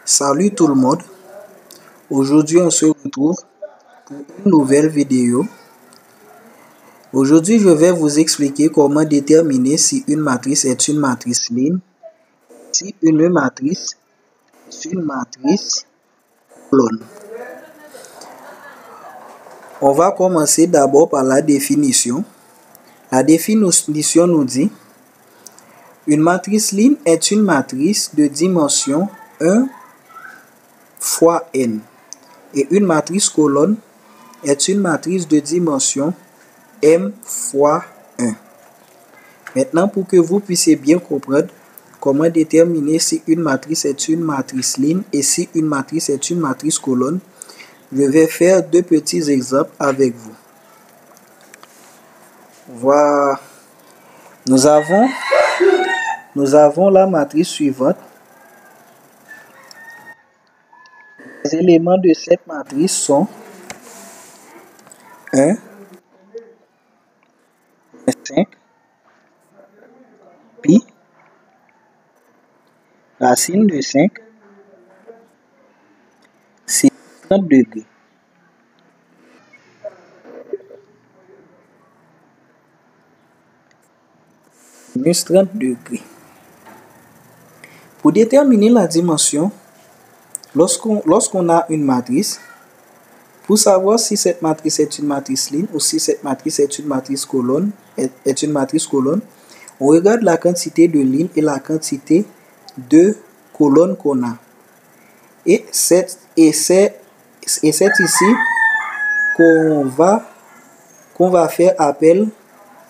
Salut tout le monde, aujourd'hui on se retrouve pour une nouvelle vidéo. Aujourd'hui je vais vous expliquer comment déterminer si une matrice est une matrice ligne, si une matrice est une matrice colonne. On va commencer d'abord par la définition. La définition nous dit: une matrice ligne est une matrice de dimension 1 fois n. Et une matrice colonne est une matrice de dimension m fois 1. Maintenant, pour que vous puissiez bien comprendre comment déterminer si une matrice est une matrice ligne et si une matrice est une matrice colonne, je vais faire deux petits exemples avec vous. Voilà. Nous avons la matrice suivante. Les éléments de cette matrice sont 1, 5, pi, racine de 5, c'est 30 degrés. Minus 30 degrés. Pour déterminer la dimension, lorsqu'on a une matrice, pour savoir si cette matrice est une matrice ligne ou si cette matrice est une matrice colonne, on regarde la quantité de lignes et la quantité de colonnes qu'on a. Et c'est ici qu'on va faire appel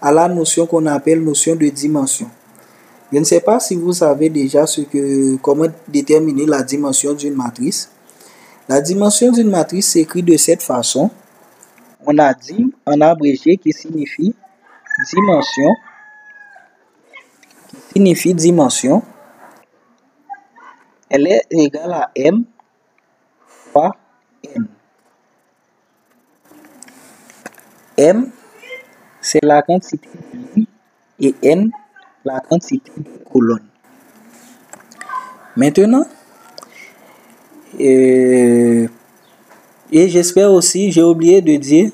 à la notion qu'on appelle notion de dimension. Je ne sais pas si vous savez déjà comment déterminer la dimension d'une matrice. La dimension d'une matrice s'écrit de cette façon. On a dim en abrégé qui signifie dimension. Elle est égale à m fois n. M, c'est la quantité de lignes et n, la quantité de colonnes. Maintenant, et j'espère aussi, j'ai oublié de dire,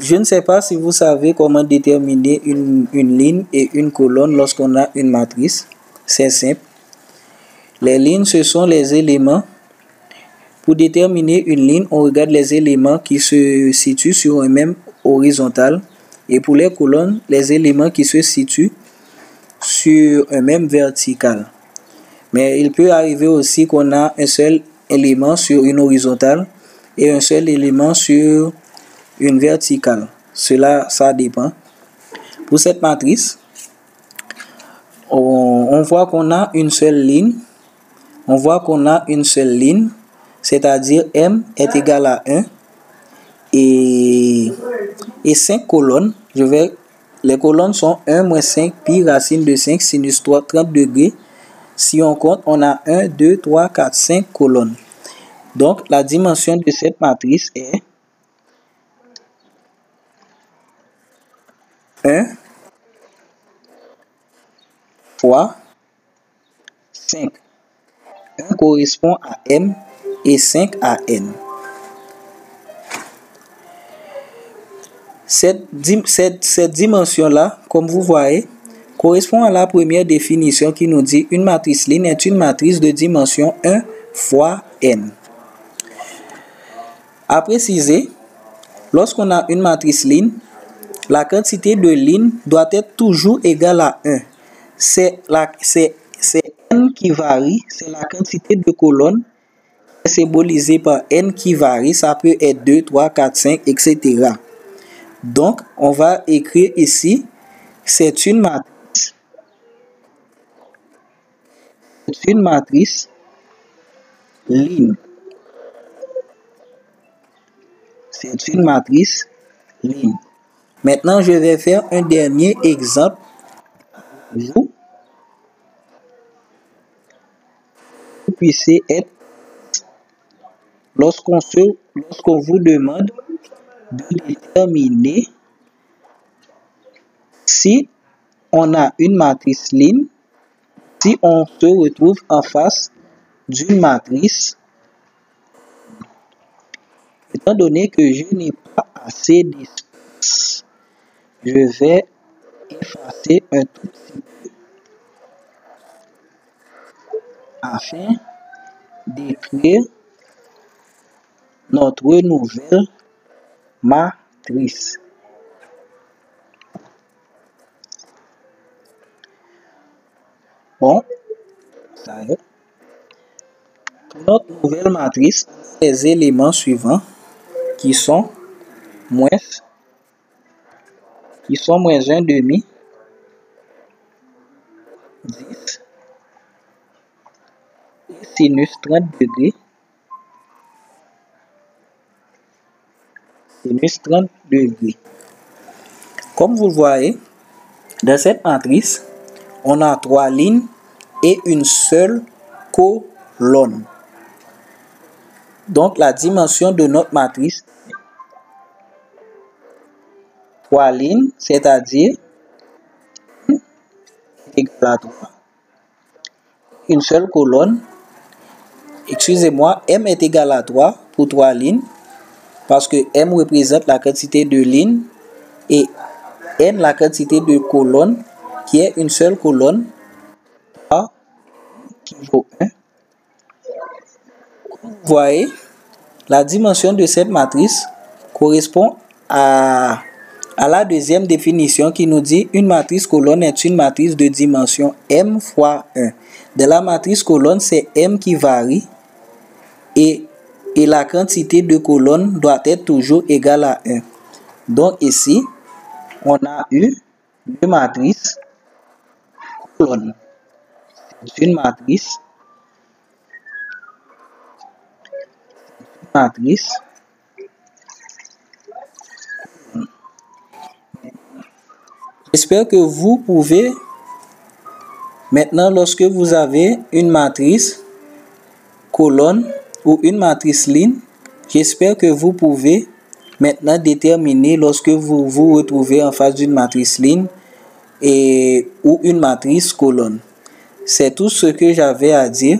je ne sais pas si vous savez comment déterminer une ligne et une colonne lorsqu'on a une matrice. C'est simple. Les lignes, ce sont les éléments. Pour déterminer une ligne, on regarde les éléments qui se situent sur un même horizontal. Et pour les colonnes, les éléments qui se situent sur un même vertical. Mais il peut arriver aussi qu'on a un seul élément sur une horizontale et un seul élément sur une verticale. Ça dépend. Pour cette matrice, on voit qu'on a une seule ligne. C'est-à-dire M est égal à 1 et 5 colonnes. Les colonnes sont 1 moins 5 pi racine de 5 sinus 30 degrés. Si on compte, on a 1, 2, 3, 4, 5 colonnes. Donc, la dimension de cette matrice est 1 fois 5. 1 correspond à M et 5 à N. Cette dimension-là, comme vous voyez, correspond à la première définition qui nous dit une matrice ligne est une matrice de dimension 1 fois n. À préciser, lorsqu'on a une matrice ligne, la quantité de lignes doit être toujours égale à 1. C'est n qui varie, c'est la quantité de colonnes symbolisée par n qui varie, ça peut être 2, 3, 4, 5, etc. Donc, on va écrire ici, c'est une matrice ligne. C'est une matrice ligne. Maintenant, je vais faire un dernier exemple. Vous puissiez être, lorsqu'on vous demande de déterminer si on a une matrice ligne, si on se retrouve en face d'une matrice, étant donné que je n'ai pas assez d'espace, je vais effacer un tout petit peu afin d'écrire notre nouvelle matrice. Bon, ça y est. Pour notre nouvelle matrice, les éléments suivants qui sont moins 1,5, 10 et sinus 30 degrés. Sinus 30 degrés. Comme vous le voyez, dans cette matrice, on a 3 lignes et une seule colonne. Donc, la dimension de notre matrice, 3 lignes, c'est-à-dire égale à 3. Une seule colonne, excusez-moi, M est égal à 3 pour 3 lignes, parce que M représente la quantité de lignes et N la quantité de colonnes, qui est une seule colonne, A qui vaut 1. Vous voyez, la dimension de cette matrice correspond à la deuxième définition qui nous dit une matrice colonne est une matrice de dimension M fois 1. De la matrice colonne, c'est M qui varie et la quantité de colonnes doit être toujours égale à 1. Donc ici, on a eu deux matrices colonnes. C'est une matrice J'espère que vous pouvez maintenant, lorsque vous avez une matrice colonne ou une matrice ligne, j'espère que vous pouvez maintenant déterminer lorsque vous vous retrouvez en face d'une matrice ligne ou une matrice colonne. C'est tout ce que j'avais à dire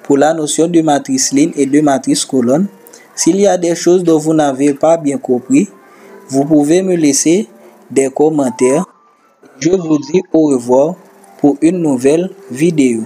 pour la notion de matrice ligne et de matrice colonne. S'il y a des choses dont vous n'avez pas bien compris, vous pouvez me laisser des commentaires. Je vous dis au revoir pour une nouvelle vidéo.